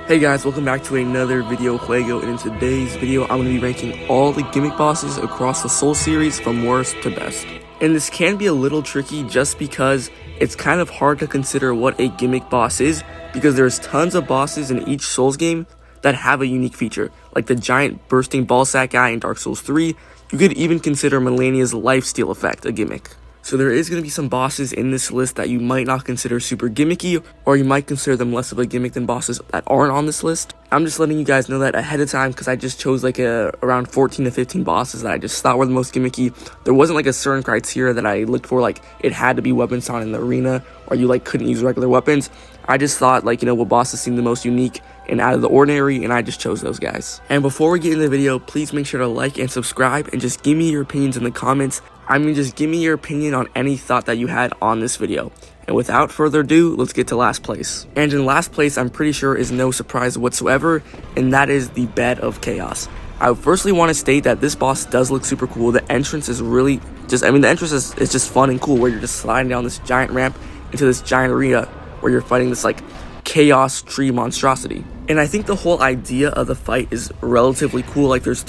Hey guys, welcome back to another video Juego, and in today's video I'm going to be ranking all the gimmick bosses across the Soul series from worst to best. And this can be a little tricky just because it's kind of hard to consider what a gimmick boss is, because there's tons of bosses in each Souls game that have a unique feature, like the giant bursting ballsack guy in Dark Souls 3. You could even consider Melania's lifesteal effect a gimmick. So there is going to be some bosses in this list that you might not consider super gimmicky, or you might consider them less of a gimmick than bosses that aren't on this list. I'm just letting you guys know that ahead of time because I just chose like around 14 to 15 bosses that I just thought were the most gimmicky. There wasn't like a certain criteria that I looked for, like it had to be weapons on in the arena or you like couldn't use regular weapons. I just thought like, what bosses seemed the most unique and out of the ordinary, and I just chose those guys. And before we get into the video, please make sure to like and subscribe and just give me your opinions in the comments. Just give me your opinion on any thought that you had on this video. And without further ado, let's get to last place. And in last place, I'm pretty sure is no surprise whatsoever, and that is the Bed of Chaos. I firstly want to state that this boss does look super cool. The entrance is really the entrance is just fun and cool, where you're just sliding down this giant ramp into this giant arena where you're fighting this like chaos tree monstrosity. And I think the whole idea of the fight is relatively cool. Like there's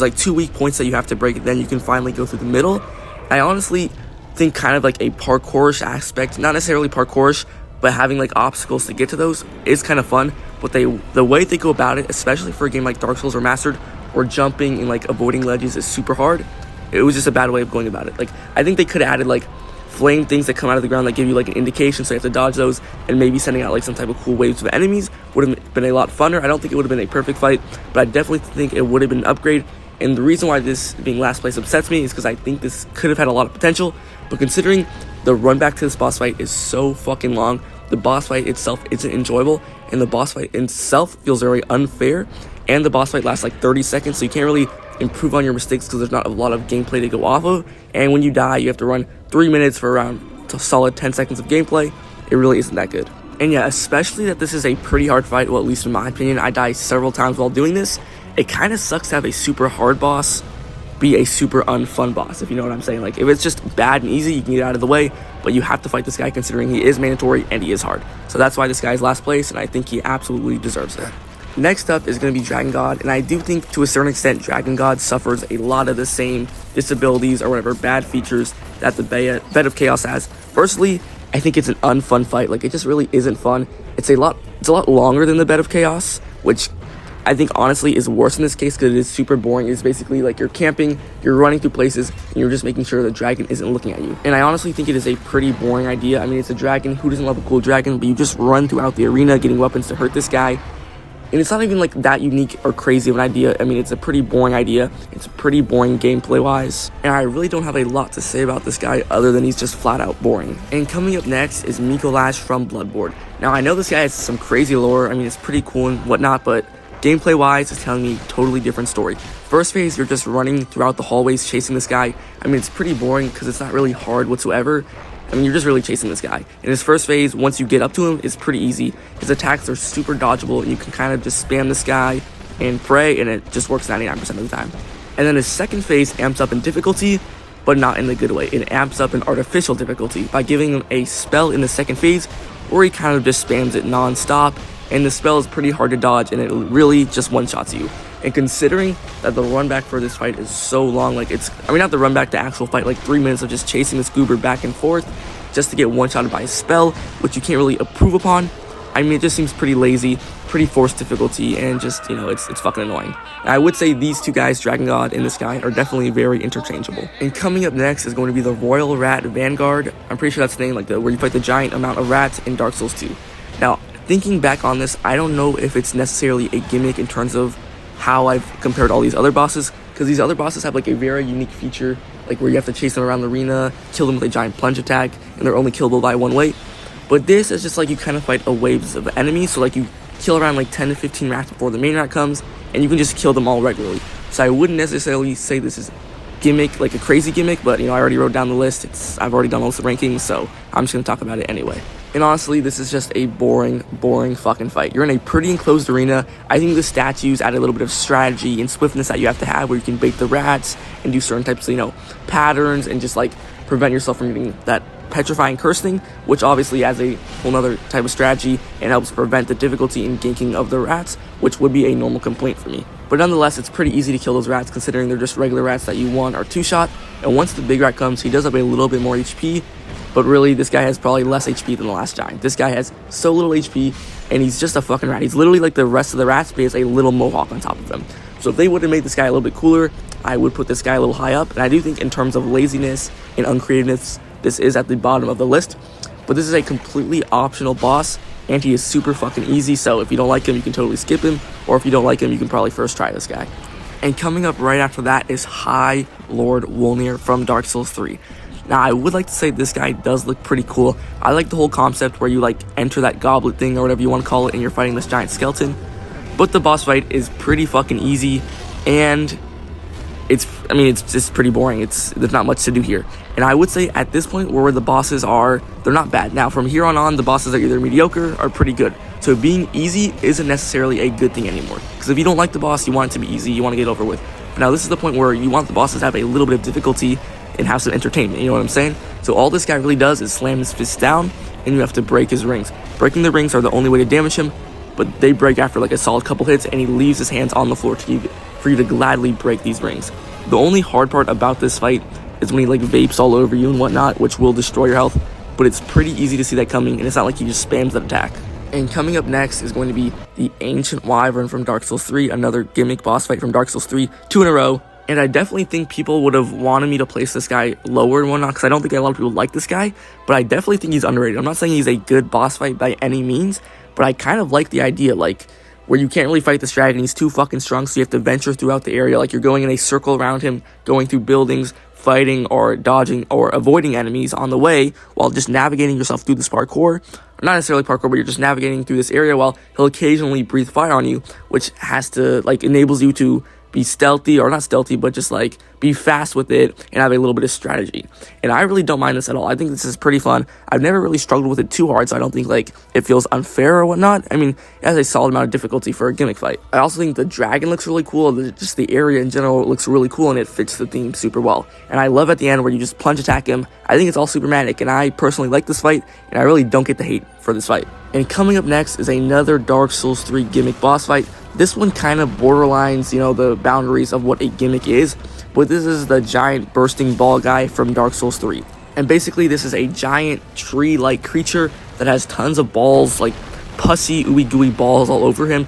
like 2 weak points that you have to break, and then you can finally go through the middle. I honestly think kind of like a parkourish aspect, not necessarily parkourish, but having like obstacles to get to those is kind of fun. But the way they go about it, especially for a game like Dark Souls or Mastered, where jumping and like avoiding ledges is super hard, it was just a bad way of going about it. Like I think they could have added like flame things that come out of the ground that give you like an indication, so you have to dodge those, and maybe sending out like some type of cool waves of enemies would have been a lot funner. I don't think it would have been a perfect fight, but I definitely think it would have been an upgrade. And the reason why this being last place upsets me is because I think this could have had a lot of potential, but considering the run back to this boss fight is so fucking long, the boss fight itself isn't enjoyable, and the boss fight itself feels very unfair, and the boss fight lasts like 30 seconds, so you can't really improve on your mistakes because there's not a lot of gameplay to go off of. And when you die, you have to run 3 minutes for around a solid 10 seconds of gameplay. It really isn't that good. And yeah, especially that this is a pretty hard fight, well, at least in my opinion. I die several times while doing this. It kind of sucks to have a super hard boss be a super unfun boss, if you know what I'm saying. Like if it's just bad and easy, you can get out of the way, but you have to fight this guy considering he is mandatory and he is hard. So that's why this guy is last place, and I think he absolutely deserves it. Next up is going to be Dragon God, and I do think to a certain extent Dragon God suffers a lot of the same disabilities or whatever bad features that the Bed of Chaos has. Firstly, I think it's an unfun fight. Like it just really isn't fun. It's a lot longer than the Bed of Chaos, which I think honestly is worse in this case because it is super boring. It's basically like you're camping, you're running through places, and you're just making sure the dragon isn't looking at you. And I honestly think it is a pretty boring idea. I mean, it's a dragon. Who doesn't love a cool dragon? But you just run throughout the arena getting weapons to hurt this guy. And it's not even like that unique or crazy of an idea. I mean, it's a pretty boring idea. It's pretty boring gameplay wise. And I really don't have a lot to say about this guy other than he's just flat out boring. And coming up next is Miko Lash from Bloodborne. Now, I know this guy has some crazy lore. I mean, it's pretty cool and whatnot, but gameplay wise, it's telling me a totally different story. First phase, you're just running throughout the hallways chasing this guy. I mean, it's pretty boring because it's not really hard whatsoever. I mean, you're just really chasing this guy. In his first phase, once you get up to him, it's pretty easy. His attacks are super dodgeable, and you can kind of just spam this guy and pray, and it just works 99% of the time. And then his second phase amps up in difficulty, but not in the good way. It amps up in artificial difficulty by giving him a spell in the second phase, where he kind of just spams it non-stop, and the spell is pretty hard to dodge, and it really just one-shots you. And considering that the run back for this fight is so long, like not the run back to actual fight, like 3 minutes of just chasing this goober back and forth just to get one-shotted by a spell, which you can't really approve upon. I mean, it just seems pretty lazy, pretty forced difficulty, and just, it's fucking annoying. And I would say these two guys, Dragon God and this guy, are definitely very interchangeable. And coming up next is going to be the Royal Rat Vanguard. I'm pretty sure that's the name, like where you fight the giant amount of rats in Dark Souls 2. Now, thinking back on this, I don't know if it's necessarily a gimmick in terms of how I've compared all these other bosses, because these other bosses have like a very unique feature, like where you have to chase them around the arena, kill them with a giant plunge attack, and they're only killable by one way. But this is just like you kind of fight a waves of enemies, so like you kill around like 10 to 15 rats before the main rat comes, and you can just kill them all regularly. So I wouldn't necessarily say this is gimmick, like a crazy gimmick, but I already wrote down the list. I've already done all the rankings, so I'm just gonna talk about it anyway. And honestly, this is just a boring fucking fight. You're in a pretty enclosed arena. I think the statues add a little bit of strategy and swiftness that you have to have, where you can bait the rats and do certain types of, patterns, and just like prevent yourself from getting that Petrifying Curse thing, which obviously adds a whole nother type of strategy and helps prevent the difficulty in ganking of the rats, which would be a normal complaint for me. But nonetheless, it's pretty easy to kill those rats considering they're just regular rats that you 1 or 2 shot, and once the big rat comes, he does have a little bit more HP, but really this guy has probably less HP than the last giant. This guy has so little HP, and he's just a fucking rat. He's literally like the rest of the rats, but he has a little mohawk on top of him. So if they would have made this guy a little bit cooler, I would put this guy a little high up, and I do think in terms of laziness and uncreativeness, this is at the bottom of the list. But this is a completely optional boss, and he is super fucking easy, so if you don't like him, you can totally skip him, or if you don't like him, you can probably first try this guy. And coming up right after that is High Lord Wolnir from Dark Souls 3. Now, I would like to say this guy does look pretty cool. I like the whole concept where you like enter that goblet thing or whatever you want to call it, and you're fighting this giant skeleton. But the boss fight is pretty fucking easy, and it's just pretty boring. There's not much to do here. And I would say at this point where the bosses are, they're not bad. Now, from here on, the bosses are either mediocre or pretty good. So being easy isn't necessarily a good thing anymore. Because if you don't like the boss, you want it to be easy, you want to get it over with. But now this is the point where you want the bosses to have a little bit of difficulty and have some entertainment, you know what I'm saying? So all this guy really does is slam his fist down, and you have to break his rings. Breaking the rings are the only way to damage him, but they break after like a solid couple hits, and he leaves his hands on the floor for you to gladly break these rings. The only hard part about this fight is when he like vapes all over you and whatnot, which will destroy your health, but it's pretty easy to see that coming, and it's not like he just spams that attack. And coming up next is going to be the Ancient Wyvern from Dark Souls 3, another Gimmic boss fight from Dark Souls 3, 2 in a row. And I definitely think people would have wanted me to place this guy lower and whatnot, because I don't think a lot of people like this guy, but I definitely think he's underrated. I'm not saying he's a good boss fight by any means, but I kind of like the idea, like, where you can't really fight this dragon, he's too fucking strong, so you have to venture throughout the area, like you're going in a circle around him, going through buildings, fighting or dodging or avoiding enemies on the way, while just navigating yourself through this parkour. Not necessarily parkour, but you're just navigating through this area while he'll occasionally breathe fire on you, which has to, like, enables you to be stealthy, or not stealthy, but just like be fast with it and have a little bit of strategy. And I really don't mind this at all. I think this is pretty fun. I've never really struggled with it too hard, so I don't think like it feels unfair or whatnot. I mean, it has a solid amount of difficulty for a Gimmic fight. I also think the dragon looks really cool. Just the area in general looks really cool, and it fits the theme super well. And I love at the end where you just plunge attack him. I think it's all super manic, and I personally like this fight, and I really don't get the hate for this fight. And coming up next is another Dark Souls 3 Gimmic boss fight. This one kind of borderlines, the boundaries of what a Gimmic is, but this is the giant bursting ball guy from Dark Souls 3. And basically, this is a giant tree-like creature that has tons of balls, like pussy, ooey-gooey balls all over him,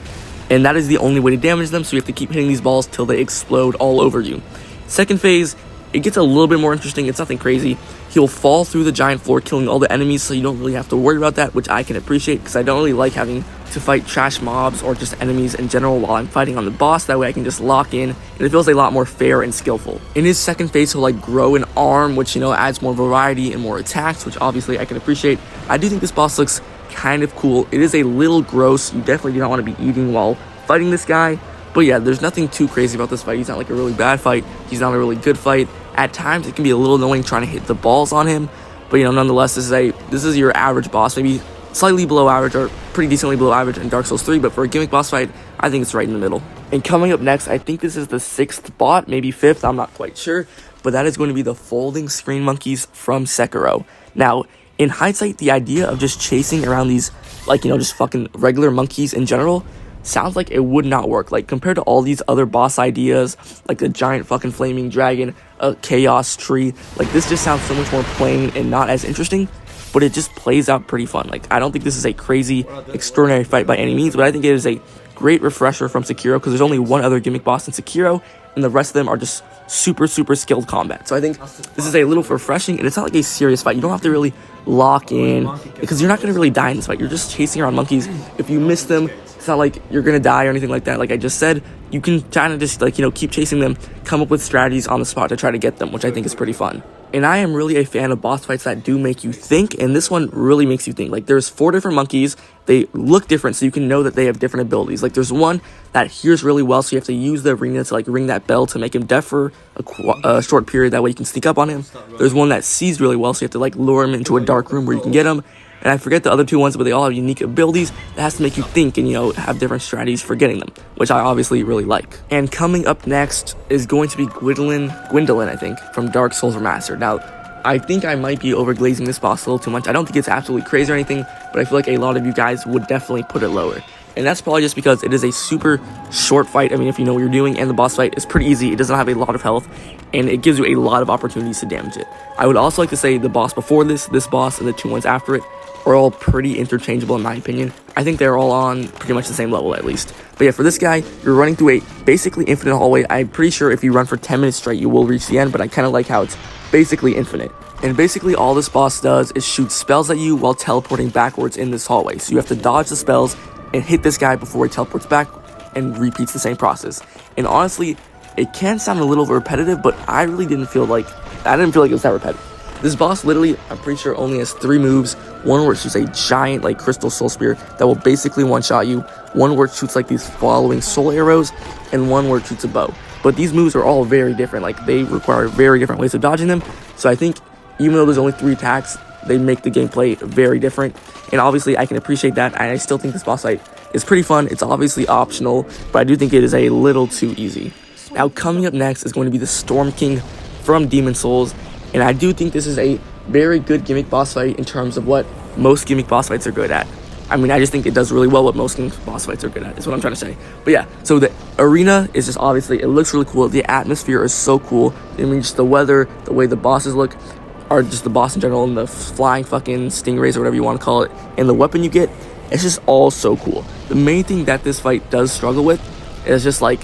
and that is the only way to damage them, so you have to keep hitting these balls till they explode all over you. Second phase, it gets a little bit more interesting. It's nothing crazy. He'll fall through the giant floor, killing all the enemies, so you don't really have to worry about that, which I can appreciate, because I don't really like having to fight trash mobs or just enemies in general while I'm fighting on the boss. That way I can just lock in, and it feels a lot more fair and skillful. In his second phase, he'll like grow an arm, which adds more variety and more attacks, which obviously I can appreciate. I do think this boss looks kind of cool. It is a little gross. You definitely do not want to be eating while fighting this guy, but yeah, there's nothing too crazy about this fight. He's not like a really bad fight, he's not a really good fight. At times it can be a little annoying trying to hit the balls on him, but nonetheless, this is your average boss, maybe slightly below average or pretty decently below average in Dark Souls 3, but for a Gimmic boss fight, I think it's right in the middle. And coming up next, I think this is the 6th bot, maybe 5th, I'm not quite sure, but that is going to be the folding screen monkeys from Sekiro. Now, in hindsight, the idea of just chasing around these, just fucking regular monkeys in general, sounds like it would not work. Like, compared to all these other boss ideas, like the giant fucking flaming dragon, a chaos tree, like this just sounds so much more plain and not as interesting, but it just plays out pretty fun. Like, I don't think this is a crazy, extraordinary fight by any means, but I think it is a great refresher from Sekiro, because there's only one other Gimmic boss in Sekiro, and the rest of them are just super skilled combat. So I think this is a little refreshing, and it's not like a serious fight. You don't have to really lock in, because you're not going to really die in this fight. You're just chasing around monkeys. If you miss them, it's not like you're going to die or anything like that. Like I just said, you can kind of just keep chasing them, come up with strategies on the spot to try to get them, which I think is pretty fun. And I am really a fan of boss fights that do make you think, and this one really makes you think. Like, there's 4 different monkeys. They look different, so you can know that they have different abilities. Like, there's one that hears really well, so you have to use the arena to, ring that bell to make him deaf for a short period. That way you can sneak up on him. There's one that sees really well, so you have to, lure him into a dark room where you can get him. And I forget the other 2 ones, but they all have unique abilities that has to make you think and, have different strategies for getting them, which I obviously really like. And coming up next is going to be Gwendolyn, I think, from Dark Souls Remastered. Now, I think I might be overglazing this boss a little too much. I don't think it's absolutely crazy or anything, but I feel like a lot of you guys would definitely put it lower. And that's probably just because it is a super short fight. I mean, if you know what you're doing, and the boss fight is pretty easy. It doesn't have a lot of health, and it gives you a lot of opportunities to damage it. I would also like to say the boss before this boss, and the 2 ones after it are all pretty interchangeable in my opinion. I think they're all on pretty much the same level at least. But yeah, for this guy, you're running through a basically infinite hallway. I'm pretty sure if you run for 10 minutes straight, you will reach the end, but I kind of like how it's basically infinite. And basically all this boss does is shoot spells at you while teleporting backwards in this hallway. So you have to dodge the spells and hit this guy before he teleports back and repeats the same process. And honestly, it can sound a little repetitive, but I didn't feel like it was that repetitive. This boss literally, I'm pretty sure, only has 3 moves. One where it shoots a giant like crystal soul spear that will basically one-shot you. One where it shoots like these following soul arrows, and one where it shoots a bow. But these moves are all very different. Like, they require very different ways of dodging them. So I think even though there's only 3 attacks, they make the gameplay very different. And obviously, I can appreciate that. And I still think this boss fight is pretty fun. It's obviously optional, but I do think it is a little too easy. Now, coming up next is going to be the Storm King from Demon Souls. And I do think this is a very good gimmick boss fight in terms of what most gimmick boss fights are good at. I mean, I just think it does really well what most gimmick boss fights are good at, is what I'm trying to say. But yeah, so the arena is just obviously, it looks really cool. The atmosphere is so cool. I mean, just the weather, the way the bosses look, or just the boss in general, and the flying fucking stingrays or whatever you want to call it, and the weapon you get, it's just all so cool. The main thing that this fight does struggle with is just like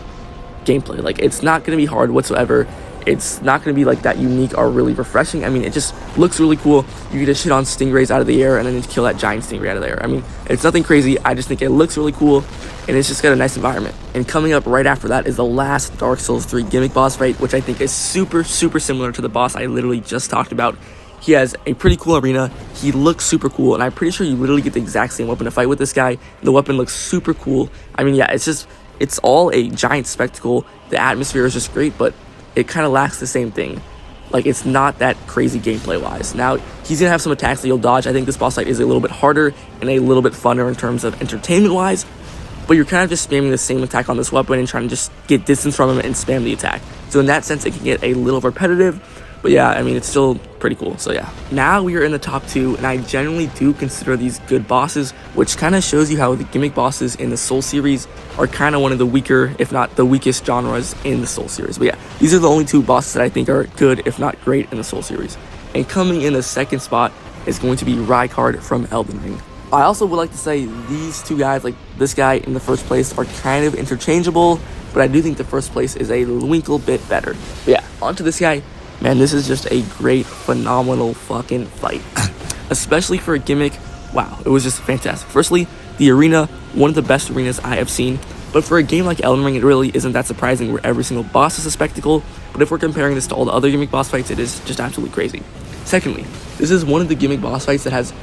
gameplay. Like, it's not going to be hard whatsoever. It's not going to be like that unique or really refreshing. I mean, it just looks really cool. You can just shit on stingrays out of the air and then just kill that giant stingray out of the air. I mean, it's nothing crazy. I just think it looks really cool, and it's just got a nice environment. And coming up right after that is the last Dark Souls 3 gimmick boss fight, which I think is super similar to the boss I literally just talked about. He has a pretty cool arena. He looks super cool, and I'm pretty sure you literally get the exact same weapon to fight with this guy. The weapon looks super cool. I mean, yeah, it's all a giant spectacle. The atmosphere is just great, but it kind of lacks the same thing. Like, it's not that crazy gameplay wise. Now, he's gonna have some attacks that you'll dodge. I think this boss fight is a little bit harder and a little bit funner in terms of entertainment wise, but you're kind of just spamming the same attack on this weapon and trying to just get distance from him and spam the attack. So in that sense, it can get a little repetitive, but yeah, I mean, it's still pretty cool. So yeah, now we are in the top 2, and I generally do consider these good bosses, which kind of shows you how the gimmick bosses in the Soul series are kind of one of the weaker, if not the weakest genres in the Soul series. But yeah, these are the only 2 bosses that I think are good, if not great, in the Soul series. And coming in the second spot is going to be Rykard from Elden Ring. I also would like to say these 2 guys, like this guy in the first place, are kind of interchangeable, but I do think the first place is a winkle bit better. But yeah, onto this guy. Man, this is just a great, phenomenal fucking fight. Especially for a gimmick, wow, it was just fantastic. Firstly, the arena, one of the best arenas I have seen. But for a game like Elden Ring, it really isn't that surprising where every single boss is a spectacle. But if we're comparing this to all the other gimmick boss fights, it is just absolutely crazy. Secondly, this is one of the gimmick boss fights that has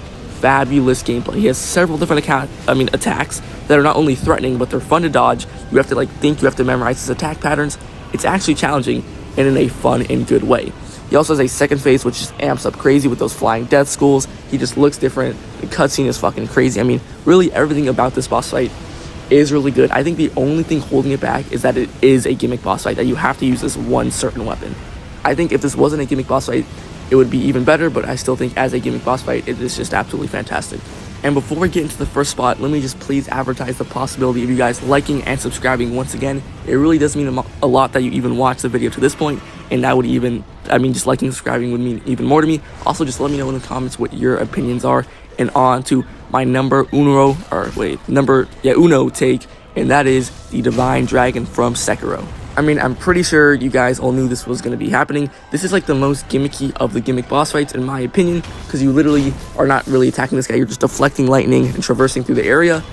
fabulous gameplay. He has several different attacks that are not only threatening, but they're fun to dodge. You have to think, you have to memorize his attack patterns. It's actually challenging, and in a fun and good way. He also has a second phase which just amps up crazy with those flying death skulls. He just looks different. The cutscene is fucking crazy. I mean, really everything about this boss fight is really good. I think the only thing holding it back is that it is a gimmick boss fight, that you have to use this one certain weapon. I think if this wasn't a gimmick boss fight, it would be even better, but I still think as a gimmick boss fight, it is just absolutely fantastic. And before we get into the first spot, let me just please advertise the possibility of you guys liking and subscribing once again. It really does mean a lot that you even watch the video to this point, and that would even, just liking and subscribing would mean even more to me. Also, just let me know in the comments what your opinions are, and on to my number uno take, and that is the Divine Dragon from Sekiro. I mean, I'm pretty sure you guys all knew this was going to be happening. This is like the most gimmicky of the gimmick boss fights in my opinion, because you literally are not really attacking this guy, you're just deflecting lightning and traversing through the area,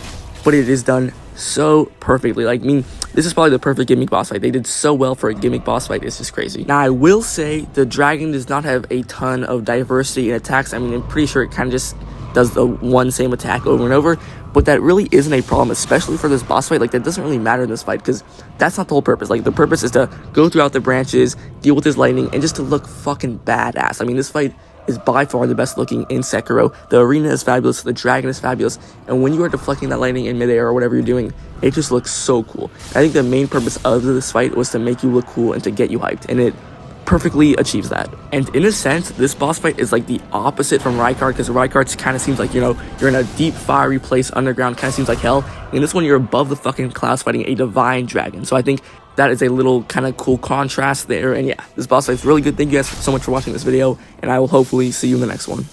but it is done so perfectly. Like, I mean, this is probably the perfect gimmick boss fight. They did so well for a gimmick boss fight, it's just crazy. Now, I will say the dragon does not have a ton of diversity in attacks. I mean, I'm pretty sure it kind of just does the one same attack over and over, but that really isn't a problem, especially for this boss fight. Like, that doesn't really matter in this fight, because that's not the whole purpose. Like, the purpose is to go throughout the branches, deal with his lightning, and just to look fucking badass. I mean, this fight is by far the best looking in Sekiro. The arena is fabulous, the dragon is fabulous, and when you are deflecting that lightning in midair or whatever you're doing, it just looks so cool. I think the main purpose of this fight was to make you look cool and to get you hyped, and it perfectly achieves that. And in a sense, this boss fight is like the opposite from Rykard, because Rykard kind of seems like, you know, you're in a deep, fiery place underground, kind of seems like hell. In this one, you're above the fucking clouds fighting a divine dragon. So I think that is a little kind of cool contrast there. And yeah, this boss fight is really good. Thank you guys so much for watching this video, and I will hopefully see you in the next one.